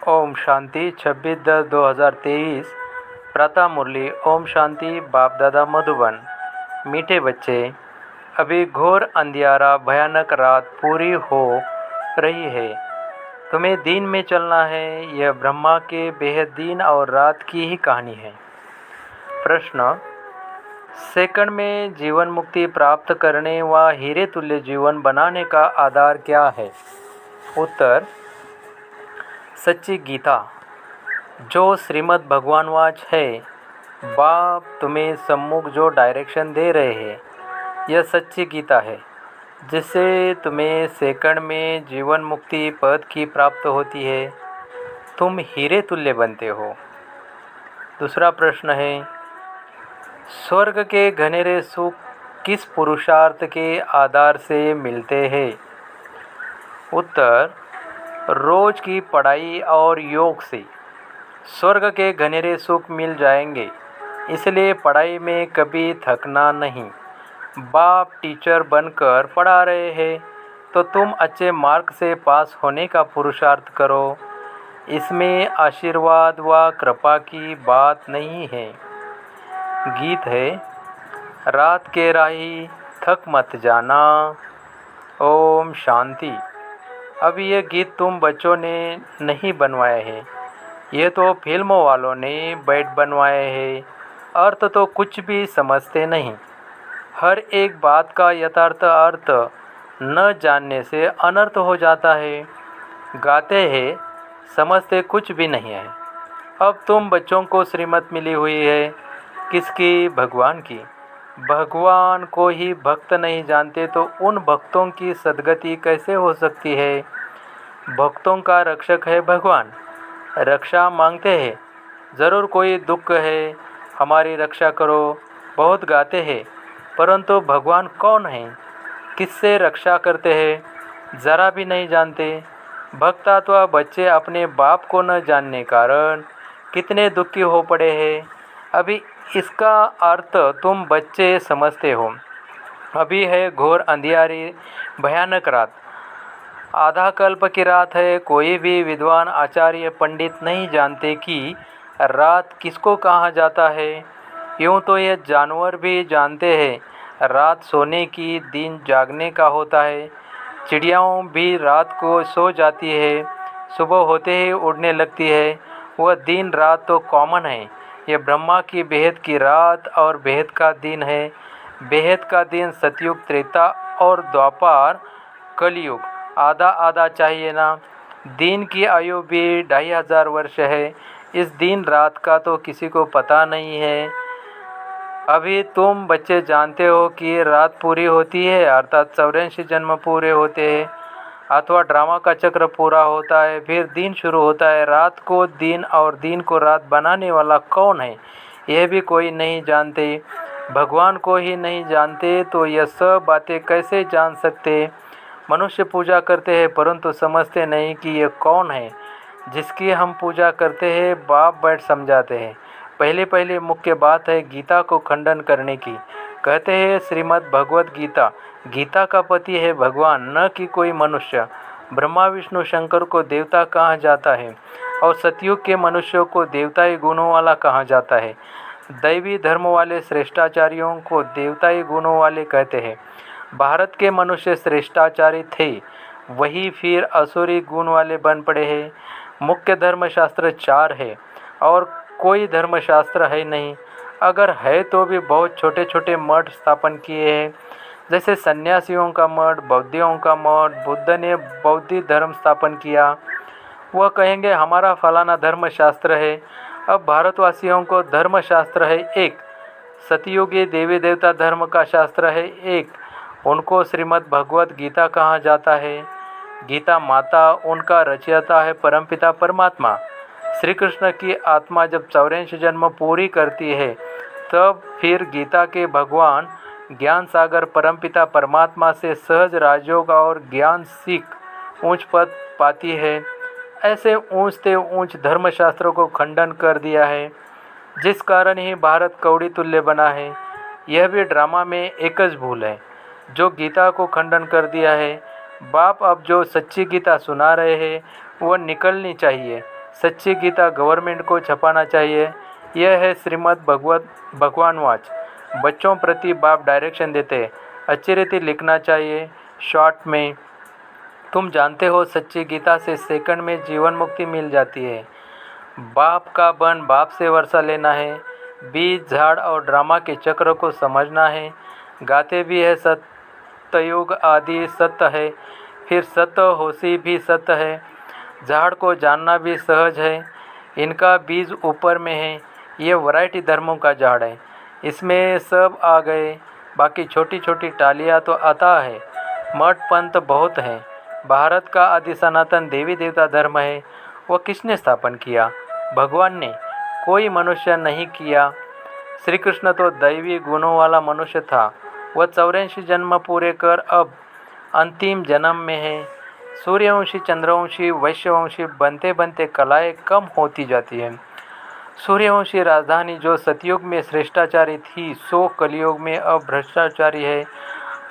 ओम शांति 26/10/2023 प्रातः मुरली। ओम शांति। बाप दादा मधुबन। मीठे बच्चे, अभी घोर अंधियारा भयानक रात पूरी हो रही है। तुम्हें दिन में चलना है। यह ब्रह्मा के बेहद दिन और रात की ही कहानी है। प्रश्न: सेकंड में जीवन मुक्ति प्राप्त करने व हीरे तुल्य जीवन बनाने का आधार क्या है? उत्तर: सच्ची गीता, जो श्रीमद् भगवानवाच है। बाप तुम्हें सम्मुख जो डायरेक्शन दे रहे हैं, यह सच्ची गीता है, जिससे तुम्हें सेकंड में जीवन मुक्ति पद की प्राप्त होती है। तुम हीरे तुल्य बनते हो। दूसरा प्रश्न है, स्वर्ग के घनेरे सुख किस पुरुषार्थ के आधार से मिलते हैं? उत्तर: रोज की पढ़ाई और योग से स्वर्ग के घनेरे सुख मिल जाएंगे। इसलिए पढ़ाई में कभी थकना नहीं। बाप टीचर बनकर पढ़ा रहे हैं, तो तुम अच्छे मार्क से पास होने का पुरुषार्थ करो। इसमें आशीर्वाद व कृपा की बात नहीं है। गीत है, रात के राही थक मत जाना। ओम शांति। अब ये गीत तुम बच्चों ने नहीं बनवाए हैं, ये तो फिल्मों वालों ने बैठ बनवाए हैं। अर्थ तो कुछ भी समझते नहीं। हर एक बात का यथार्थ अर्थ न जानने से अनर्थ हो जाता है। गाते हैं, समझते कुछ भी नहीं है। अब तुम बच्चों को श्रीमत मिली हुई है, किसकी? भगवान की। भगवान को ही भक्त नहीं जानते तो उन भक्तों की सद्गति कैसे हो सकती है? भक्तों का रक्षक है भगवान। रक्षा मांगते हैं, ज़रूर कोई दुख है, हमारी रक्षा करो। बहुत गाते हैं, परंतु भगवान कौन है, किससे रक्षा करते हैं, ज़रा भी नहीं जानते। भक्त अथवा बच्चे अपने बाप को न जानने कारण कितने दुखी हो पड़े हैं। अभी इसका अर्थ तुम बच्चे समझते हो। अभी है घोर अंधियारी भयानक रात, आधा कल्प की रात है। कोई भी विद्वान आचार्य पंडित नहीं जानते कि रात किसको कहा जाता है। यूँ तो ये जानवर भी जानते हैं रात सोने की, दिन जागने का होता है। चिड़ियाओं भी रात को सो जाती है, सुबह होते ही उड़ने लगती है। वह दिन रात तो कॉमन है। यह ब्रह्मा की बेहद की रात और बेहद का दिन है। बेहद का दिन सतयुग, त्रेता और द्वापर कलयुग। आधा आधा चाहिए ना। दिन की आयु भी 2500 वर्ष है। इस दिन रात का तो किसी को पता नहीं है। अभी तुम बच्चे जानते हो कि रात पूरी होती है, अर्थात 84 जन्म पूरे होते हैं, अथवा ड्रामा का चक्र पूरा होता है, फिर दिन शुरू होता है। रात को दिन और दिन को रात बनाने वाला कौन है, यह भी कोई नहीं जानते। भगवान को ही नहीं जानते तो यह सब बातें कैसे जान सकते? मनुष्य पूजा करते हैं, परंतु समझते नहीं कि ये कौन है जिसकी हम पूजा करते हैं। बाप बैठ समझाते हैं। पहले मुख्य बात है गीता को खंडन करने की। कहते हैं श्रीमद् भगवत गीता, गीता का पति है भगवान, न कि कोई मनुष्य। ब्रह्मा विष्णु शंकर को देवता कहा जाता है और सतयुग के मनुष्यों को देवताई गुणों वाला कहा जाता है। दैवी धर्म वाले श्रेष्ठाचार्यों को देवताई गुणों वाले कहते हैं। भारत के मनुष्य श्रेष्ठाचारी थे, वही फिर असुरी गुण वाले बन पड़े हैं। मुख्य धर्मशास्त्र 4 है और कोई धर्मशास्त्र है नहीं। अगर है तो भी बहुत छोटे छोटे मठ स्थापन किए हैं, जैसे सन्यासियों का मठ, बौद्धियों का मठ। बुद्ध ने बौद्धिक धर्म स्थापन किया। वह कहेंगे हमारा फलाना धर्मशास्त्र है। अब भारतवासियों को धर्मशास्त्र है एक, सतयुगी देवी देवता धर्म का शास्त्र है एक। उनको श्रीमद् भगवत गीता कहा जाता है। गीता माता, उनका रचयिता है परमपिता परमात्मा। श्री कृष्ण की आत्मा जब 84 जन्म पूरी करती है, तब फिर गीता के भगवान ज्ञान सागर परमपिता परमात्मा से सहज राजयोग और ज्ञान सीख ऊंच पद पाती है। ऐसे ऊंच से ऊंच धर्मशास्त्रों को खंडन कर दिया है, जिस कारण ही भारत कौड़ी तुल्य बना है। यह भी ड्रामा में एक भूल है, जो गीता को खंडन कर दिया है। बाप अब जो सच्ची गीता सुना रहे हैं, वह निकलनी चाहिए। सच्ची गीता गवर्नमेंट को छपाना चाहिए। यह है श्रीमद् भगवानवाच। बच्चों प्रति बाप डायरेक्शन देते हैं, अच्छी रीति लिखना चाहिए शॉर्ट में। तुम जानते हो सच्ची गीता से सेकंड में जीवन मुक्ति मिल जाती है। बाप का बन बाप से वर्षा लेना है। बीज झाड़ और ड्रामा के चक्र को समझना है। गाते भी है सत्ययुग आदि सत्य है, फिर सत्य होशी भी सत्य है। झाड़ को जानना भी सहज है, इनका बीज ऊपर में है। ये वैरायटी धर्मों का झाड़ है, इसमें सब आ गए। बाकी छोटी छोटी टालियाँ तो आता है। मठ पंथ बहुत हैं। भारत का आदि सनातन देवी देवता धर्म है। वह किसने स्थापन किया? भगवान ने, कोई मनुष्य नहीं किया। श्री कृष्ण तो दैवी गुणों वाला मनुष्य था। वह 84 जन्म पूरे कर अब अंतिम जन्म में है। सूर्यवंशी चंद्रवंशी वैश्यवंशी बनते बनते कलाएं कम होती जाती हैं। सूर्यवंशी राजधानी जो सतयुग में श्रेष्ठाचारी थी, सो कलयुग में अब भ्रष्टाचारी है।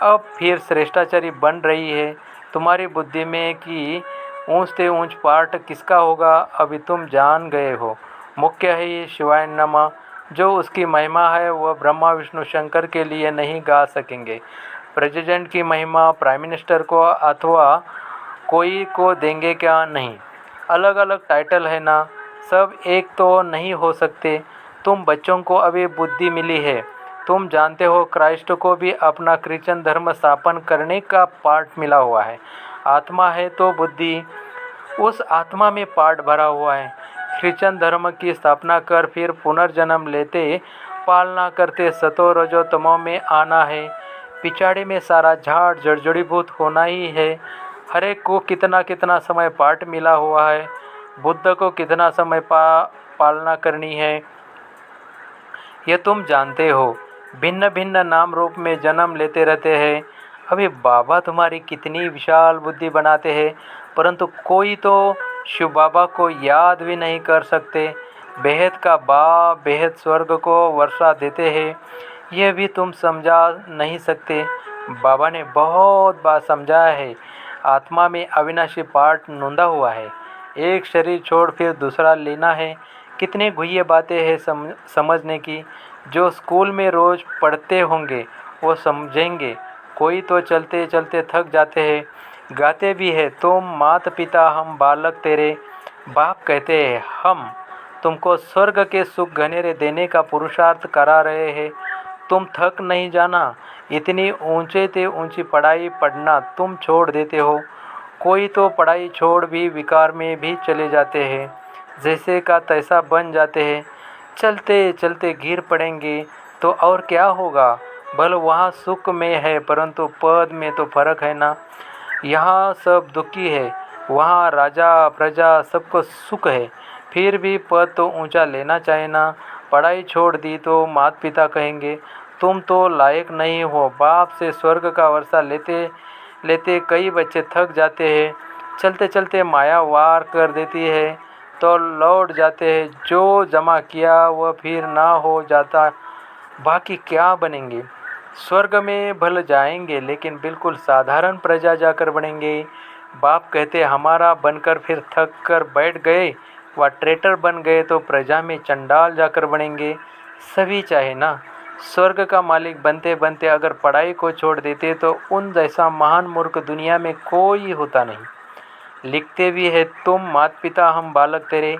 अब फिर श्रेष्ठाचारी बन रही है। तुम्हारी बुद्धि में कि ऊंच से ऊंच पार्ट किसका होगा, अभी तुम जान गए हो। मुख्य है ये शिवाय नमः। जो उसकी महिमा है वह ब्रह्मा विष्णु शंकर के लिए नहीं गा सकेंगे। प्रेसिडेंट की महिमा प्राइम मिनिस्टर को अथवा कोई को देंगे क्या? नहीं। अलग अलग टाइटल है ना, सब एक तो नहीं हो सकते। तुम बच्चों को अभी बुद्धि मिली है। तुम जानते हो क्राइस्ट को भी अपना क्रिश्चियन धर्म स्थापन करने का पार्ट मिला हुआ है। आत्मा है तो बुद्धि, उस आत्मा में पार्ट भरा हुआ है। क्रिश्चियन धर्म की स्थापना कर फिर पुनर्जन्म लेते, पालना करते, सतो रजो तमो में आना है। पिछाड़ी में सारा झाड़ जड़जड़ीभूत होना ही है। हर एक को कितना कितना समय पार्ट मिला हुआ है। बुद्ध को कितना समय पालना करनी है, यह तुम जानते हो। भिन्न भिन्न नाम रूप में जन्म लेते रहते हैं। अभी बाबा तुम्हारी कितनी विशाल बुद्धि बनाते हैं, परंतु कोई तो शिव बाबा को याद भी नहीं कर सकते। बेहद का बाप बेहद स्वर्ग को वर्षा देते हैं, यह भी तुम समझा नहीं सकते। बाबा ने बहुत बार समझाया है। आत्मा में अविनाशी पार्ट नूंदा हुआ है। एक शरीर छोड़ फिर दूसरा लेना है। कितनी गुह्य बातें हैं समझने की। जो स्कूल में रोज़ पढ़ते होंगे वो समझेंगे। कोई तो चलते चलते थक जाते हैं, गाते भी है। तुम माता पिता हम बालक तेरे। बाप कहते हैं हम तुमको स्वर्ग के सुख घनेरे देने का पुरुषार्थ करा रहे हैं। तुम थक नहीं जाना। इतनी ऊंचे से ऊंची पढ़ाई पढ़ना तुम छोड़ देते हो। कोई तो पढ़ाई छोड़ भी विकार में भी चले जाते हैं, जैसे का तैसा बन जाते हैं। चलते चलते गिर पड़ेंगे तो और क्या होगा? भले वहाँ सुख में है, परंतु पद में तो फर्क है ना। यहाँ सब दुखी है, वहाँ राजा प्रजा सबको सुख है। फिर भी पद तो ऊंचा लेना चाहिए ना। पढ़ाई छोड़ दी तो माता पिता कहेंगे तुम तो लायक नहीं हो। बाप से स्वर्ग का वर्षा लेते लेते कई बच्चे थक जाते हैं। चलते चलते माया वार कर देती है तो लौट जाते हैं। जो जमा किया वह फिर ना हो जाता, बाकी क्या बनेंगे? स्वर्ग में भल जाएंगे, लेकिन बिल्कुल साधारण प्रजा जाकर बनेंगे। बाप कहते हमारा बनकर फिर थक कर बैठ गए व ट्रेटर बन गए तो प्रजा में चंडाल जाकर बनेंगे। सभी चाहे ना। स्वर्ग का मालिक बनते बनते अगर पढ़ाई को छोड़ देते तो उन जैसा महान मूर्ख दुनिया में कोई होता नहीं। लिखते भी है तुम माता पिता हम बालक तेरे।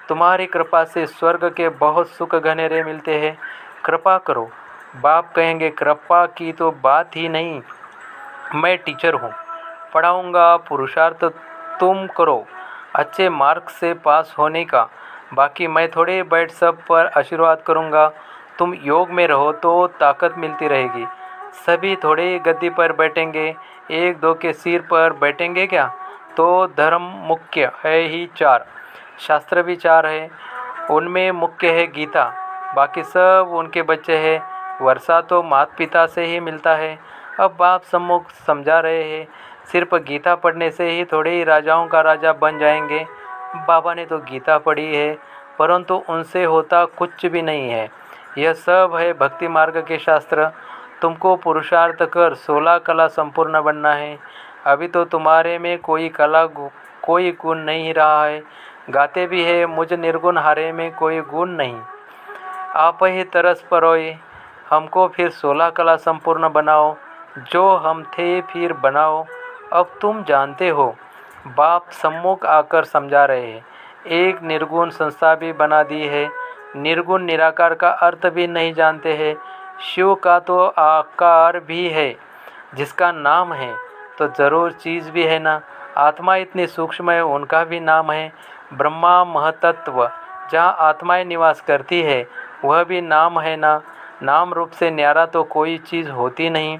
तुम्हारी कृपा से स्वर्ग के बहुत सुख घनेरे मिलते हैं। कृपा करो। बाप कहेंगे कृपा की तो बात ही नहीं। मैं टीचर हूँ, पढ़ाऊँगा। पुरुषार्थ तुम करो अच्छे मार्क्स से पास होने का। बाकी मैं थोड़े बैठ सब पर आशीर्वाद करूँगा। तुम योग में रहो तो ताकत मिलती रहेगी। सभी थोड़े गद्दी पर बैठेंगे, एक दो के सिर पर बैठेंगे क्या? तो धर्म मुख्य है ही 4, शास्त्र भी 4 है। उनमें मुख्य है गीता, बाकी सब उनके बच्चे हैं। वर्षा तो माता पिता से ही मिलता है। अब बाप सम्मुख समझा रहे हैं सिर्फ गीता पढ़ने से ही थोड़े ही राजाओं का राजा बन जाएंगे। बाबा ने तो गीता पढ़ी है, परंतु उनसे होता कुछ भी नहीं है। यह सब है भक्ति मार्ग के शास्त्र। तुमको पुरुषार्थ कर 16 कला संपूर्ण बनना है। अभी तो तुम्हारे में कोई कला कोई गुण नहीं रहा है। गाते भी है, मुझ निर्गुण हारे में कोई गुण नहीं। आप ही तरस परोए, हमको फिर 16 कला संपूर्ण बनाओ। जो हम थे फिर बनाओ, अब तुम जानते हो। बाप सम्मुख आकर समझा रहे हैं। एक निर्गुण संस्था भी बना दी है। निर्गुण निराकार का अर्थ भी नहीं जानते हैं। शिव का तो आकार भी है, जिसका नाम है तो जरूर चीज़ भी है ना। आत्मा इतनी सूक्ष्म है, उनका भी नाम है। ब्रह्मा महतत्व जहाँ आत्माएं निवास करती है, वह भी नाम है ना। नाम रूप से न्यारा तो कोई चीज़ होती नहीं।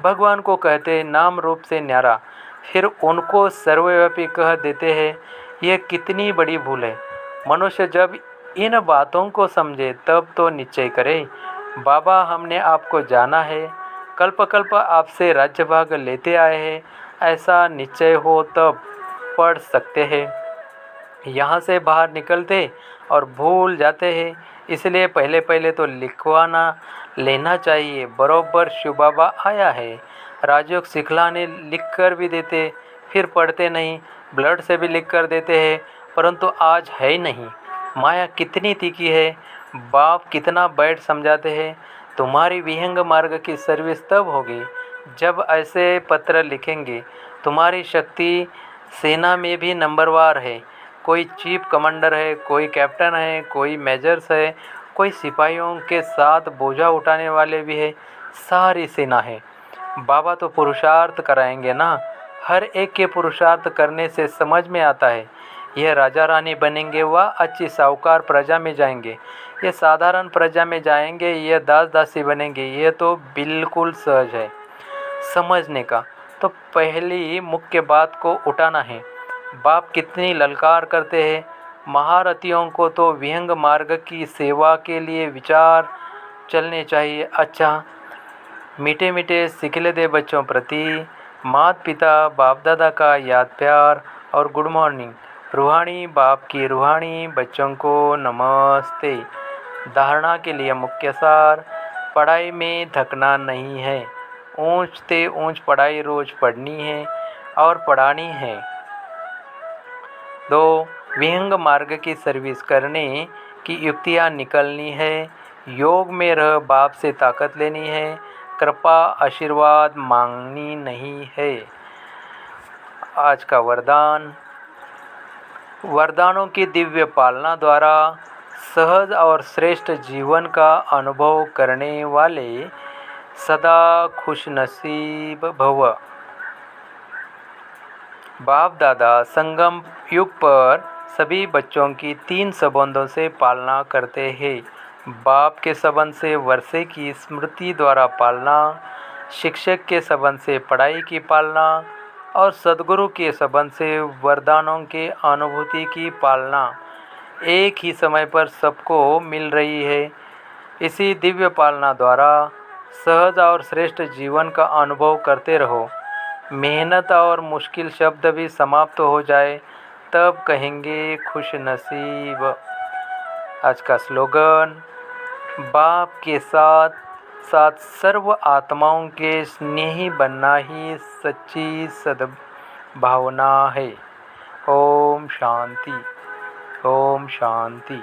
भगवान को कहते नाम रूप से न्यारा, फिर उनको सर्वव्यापी कह देते हैं। यह कितनी बड़ी भूल है। मनुष्य जब इन बातों को समझे तब तो निश्चय करे। बाबा, हमने आपको जाना है, कल्प कल्प आपसे राज्य भाग लेते आए हैं, ऐसा निश्चय हो तब पढ़ सकते हैं। यहाँ से बाहर निकलते और भूल जाते हैं। इसलिए पहले पहले तो लिखवाना लेना चाहिए। बरोबर शिव बाबा आया है, राजयोग सिखलाने लिख कर भी देते, फिर पढ़ते नहीं। ब्लड से भी लिख कर देते हैं, परंतु आज है ही नहीं। माया कितनी तीखी है। बाप कितना बैठ समझाते हैं। तुम्हारी विहंग मार्ग की सर्विस तब होगी जब ऐसे पत्र लिखेंगे। तुम्हारी शक्ति सेना में भी नंबरवार है। कोई चीफ कमांडर है, कोई कैप्टन है, कोई मेजर्स है, कोई सिपाहियों के साथ बोझा उठाने वाले भी है। सारी सेना है। बाबा तो पुरुषार्थ कराएंगे ना। हर एक के पुरुषार्थ करने से समझ में आता है। यह राजा रानी बनेंगे, वह अच्छी साहूकार प्रजा में जाएंगे, ये साधारण प्रजा में जाएंगे, यह दास दासी बनेंगे। यह तो बिल्कुल सहज है समझने का। तो पहली मुख्य बात को उठाना है। बाप कितनी ललकार करते हैं। महारथियों को तो विहंग मार्ग की सेवा के लिए विचार चलने चाहिए। अच्छा, मीठे मीठे सिखले दे बच्चों प्रति माता पिता बाप दादा का याद प्यार और गुड मॉर्निंग। रूहानी बाप की रूहानी बच्चों को नमस्ते। धारणा के लिए मुख्य सार, पढ़ाई में थकना नहीं है। ऊंच ते ऊंच पढ़ाई रोज पढ़नी है और पढ़ानी है। 2. विहंग मार्ग की सर्विस करने की युक्तियाँ निकलनी है। योग में रह बाप से ताकत लेनी है। कृपा आशीर्वाद मांगनी नहीं है। आज का वरदान, वरदानों की दिव्य पालना द्वारा सहज और श्रेष्ठ जीवन का अनुभव करने वाले सदा खुशनसीब भव। बाप दादा संगम युग पर सभी बच्चों की 3 संबंधों से पालना करते हैं। बाप के संबंध से वर्षे की स्मृति द्वारा पालना, शिक्षक के संबंध से पढ़ाई की पालना और सद्गुरु के संबंध से वरदानों के अनुभूति की पालना एक ही समय पर सबको मिल रही है। इसी दिव्य पालना द्वारा सहज और श्रेष्ठ जीवन का अनुभव करते रहो। मेहनत और मुश्किल शब्द भी समाप्त हो जाए तब कहेंगे खुश नसीब। आज का स्लोगन, बाप के साथ साथ सर्व आत्माओं के स्नेही बनना ही सच्ची सद्भावना है। ओम शांति, ओम शांति।